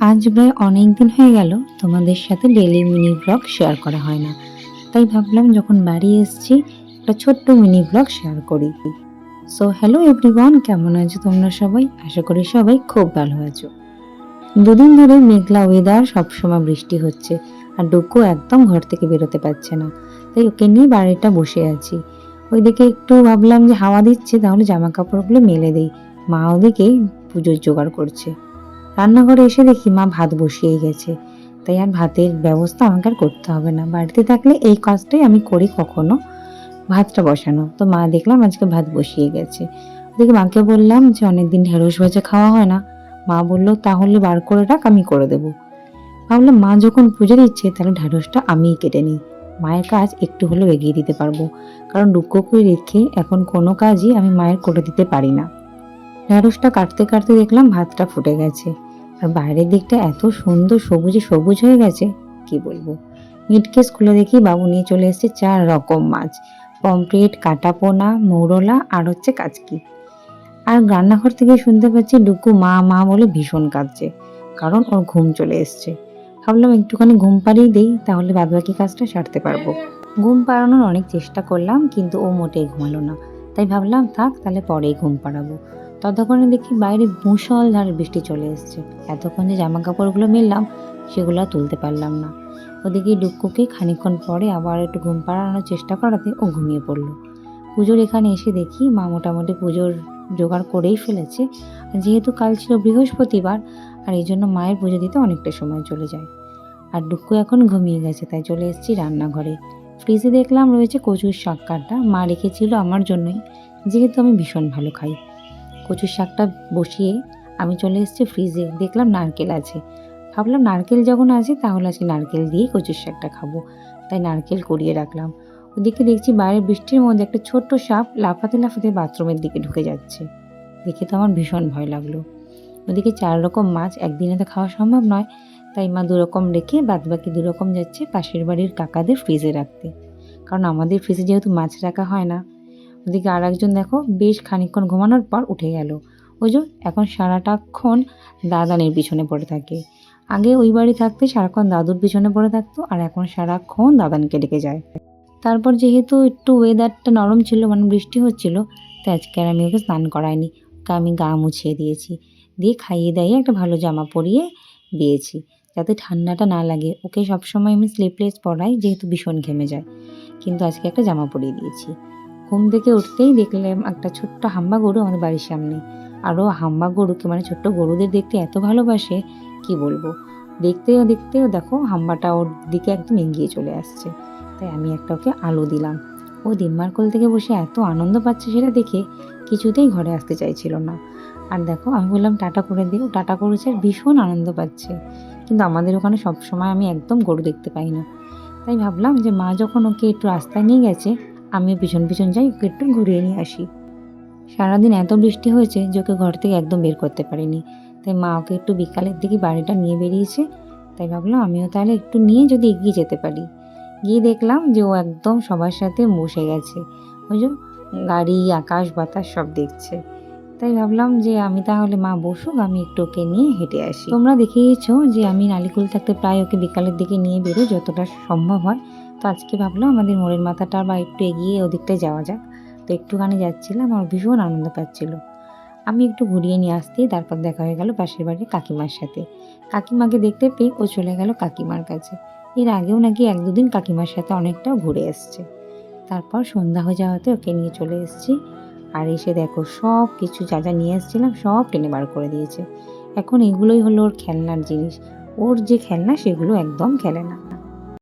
আজ প্রায় অনেক দিন হয়ে গেল তোমাদের সাথে ডেইলি মিনি ব্লগ শেয়ার করা হয় না, তাই ভাবলাম যখন বাড়ি এসেছি একটা ছোট্ট মিনি ব্লগ শেয়ার করি। সো হ্যালো এভরিওয়ান, কেমন আছো তোমরা সবাই? আশা করি সবাই খুব ভালো আছো। দুদিন ধরে মেঘলা ওয়েদার, সবসময় বৃষ্টি হচ্ছে, আর ডুকু একদম ঘর থেকে বেরোতে পারছে না, তাই ওকে নিয়ে বাড়িটা বসে আছি। ওইদিকে একটু ভাবলাম যে হাওয়া দিচ্ছে, তাহলে জামা কাপড়গুলো মেলে দেই। মা ওদিকে পুজোর জোগাড় করছে। রান্নাঘরে এসে দেখি মা ভাত বসিয়ে গেছে, তাই আর ভাতের ব্যবস্থা আমাকে আর করতে হবে না। বাড়িতে থাকলে এই কাজটাই আমি করি, কখনো ভাতটা বসানো। তো মা দেখলাম আজকে ভাত বসিয়ে গেছে। ওদিকে মাকে বললাম যে অনেকদিন ঢেঁড়স ভাজা খাওয়া হয় না। মা বললো তাহলে বার করে রাখ, আমি করে দেবো। ভাবলাম মা যখন পুজো দিচ্ছে তাহলে ঢেঁড়সটা আমিই কেটে নিই, মায়ের কাজ একটু হলেও এগিয়ে দিতে পারবো। কারণ ডুক্কুকে রেখে এখন কোনো কাজই আমি মায়ের করে দিতে পারি না। ঢেঁড়সটা কাটতে কাটতে দেখলাম ভাতটা ফুটে গেছে, আর বাইরের দিকটা এত সুন্দর সবুজে সবুজ হয়ে গেছে, কি বলবো। মিটকেস খুলে দেখি বাবু নিয়ে চলে এসেছে 4 রকম মাছ: পমফ্রেট, কাটাপোনা, মৌরলা আর হচ্ছে কাচকি। আর রান্নাঘর থেকে শুনতে পাচ্ছি ডুকু মা মা বলে ভীষণ কাঁদছে, কারণ ওর ঘুম চলে এসছে। ভাবলাম একটুখানি ঘুম পাড়িয়ে দেই, তাহলে বাদবাকি কাজটা সারতে পারবো। ঘুম পাড়ানোর অনেক চেষ্টা করলাম, কিন্তু ও মোটেই ঘুমালো না। তাই ভাবলাম থাক, তাহলে পরেই ঘুম পাড়াবো। ততক্ষণে দেখি বাইরে মুষলধারে বৃষ্টি চলে এসছে। এতক্ষণ যে জামা কাপড়গুলো মেললাম, সেগুলো আর তুলতে পারলাম না। ওদিকে ডুক্কুকে খানিকক্ষণ পরে আবার একটু ঘুম পাড়ানোর চেষ্টা করাতে ও ঘুমিয়ে পড়লো। পুজোর এখানে এসে দেখি মা মোটামুটি পুজোর জোগাড় করেই ফেলেছে। যেহেতু কাল ছিল বৃহস্পতিবার, আর এই জন্য মায়ের পুজো দিতে অনেকটা সময় চলে যায়। আর ডুক্কু এখন ঘুমিয়ে গেছে, তাই চলে এসেছি রান্নাঘরে। ফ্রিজে দেখলাম রয়েছে কচুর শাক কাটা, মা রেখেছিল আমার জন্যই, যেহেতু আমি ভীষণ ভালো খাই। কচুর শাকটা বসিয়ে আমি চলে এসেছি ফ্রিজে, দেখলাম নারকেল আছে। ভাবলাম নারকেল যখন আছে তাহলে আজকে নারকেল দিয়েই কচুর শাকটা খাবো, তাই নারকেল কুড়িয়ে রাখলাম। ওদিকে দেখছি বাইরের বৃষ্টির মধ্যে একটা ছোট্ট সাপ লাফাতে লাফাতে বাথরুমের দিকে ঢুকে যাচ্ছে। দেখে তো আমার ভীষণ ভয় লাগলো। ওদিকে 4 রকম মাছ একদিনে তো খাওয়া সম্ভব নয়, তাই মা 2 রকম রেখে বাদবাকি 2 রকম যাচ্ছে পাশের বাড়ির কাকাদের ফ্রিজে রাখতে, কারণ আমাদের ফ্রিজে যেহেতু মাছ রাখা হয় না। ওদিকে আর একজন দেখো বেশ খানিকক্ষণ ঘুমানোর পর উঠে গেল। ওই যে এখন সারাটাক্ষণ দাদানের পিছনে পড়ে থাকে। আগে ওই বাড়ি থাকতে সারাক্ষণ দাদুর পিছনে পড়ে থাকতো, আর এখন সারাক্ষণ দাদানকে ডেকে যায়। তারপর যেহেতু একটু ওয়েদারটা নরম ছিল, মানে বৃষ্টি হচ্ছিল, তাই আজকে আর আমি ওকে স্নান করাইনি। ওকে আমি গা মুছিয়ে দিয়েছি, দিয়ে খাইয়ে দাইয়ে একটা ভালো জামা পরিয়ে দিয়েছি, যাতে ঠান্ডাটা না লাগে। ওকে সবসময় আমি স্লিপলেস পরাই, যেহেতু ভীষণ ঘেমে যায়। কিন্তু আজকে একটা জামা পরিয়ে দিয়েছি। ঘুম থেকে উঠতেই দেখলাম একটা ছোট্ট হাম্বা গরু আমাদের বাড়ির সামনে। আরও হাম্বা গরুকে, মানে ছোট্ট গরুদের দেখতে এত ভালোবাসে, কি বলবো। দেখতেও দেখতেও দেখো হাম্বাটা ওর দিকে একদম এগিয়ে চলে আসছে, তাই আমি একটা ওকে আলো দিলাম। ও ডিম্মার কোল থেকে বসে এত আনন্দ পাচ্ছে সেটা দেখে কিছুতেই ঘরে আসতে চাইছিল না। আর দেখো আমি বললাম টাটা করে দিও, টাটা করেছে, আর ভীষণ আনন্দ পাচ্ছে। কিন্তু আমাদের ওখানে সবসময় আমি একদম গরু দেখতে পাই না, তাই ভাবলাম যে মা যখন ওকে একটু রাস্তায় নিয়ে গেছে, আমি পিছন পিছন যাই, ওকে একটু ঘুরিয়ে নিয়ে আসি। সারাদিন এত বৃষ্টি হয়েছে যে ওকে ঘর থেকে একদম বের করতে পারিনি, তাই মা ওকে একটু বিকালের দিকে বাড়িটা নিয়ে বেরিয়েছে। তাই ভাবলাম আমিও তাহলে একটু নিয়ে যদি এগিয়ে যেতে পারি। গিয়ে দেখলাম যে ও একদম সবার সাথে বসে গেছে, ওই যে গাড়ি আকাশ বাতাস সব দেখছে। তাই ভাবলাম যে আমি তাহলে মা বসুক, আমি একটু ওকে নিয়ে হেঁটে আসি। তোমরা দেখেইছো যে আমি নালিকুল থাকতে প্রায় ওকে বিকালের দিকে নিয়ে বেরোই যতটা সম্ভব হয়। তো আজকে ভাবলাম আমাদের মোড়ের মাথাটা বা একটু এগিয়ে ওদিকটায় যাওয়া যাক। তো একটুখানি যাচ্ছিলাম, আমার ভীষণ আনন্দ পাচ্ছিল। আমি একটু ঘুরিয়ে নিয়ে আসতেই তারপর দেখা হয়ে গেল পাশের বাড়ির কাকিমার সাথে। কাকিমাকে দেখতে পেয়ে ও চলে গেল কাকিমার কাছে। এর আগেও নাকি 1-2 দিন কাকিমার সাথে অনেকটাও ঘুরে এসছে। তারপর সন্ধ্যা হয়ে যাওয়াতে ওকে নিয়ে চলে এসেছি। আর এসে দেখো সব কিছু যা যা নিয়ে এসেছিলাম সব টেনে বার করে দিয়েছে। এখন এগুলোই হলো ওর খেলনার জিনিস। ওর যে খেলনা সেগুলো একদম খেলে না।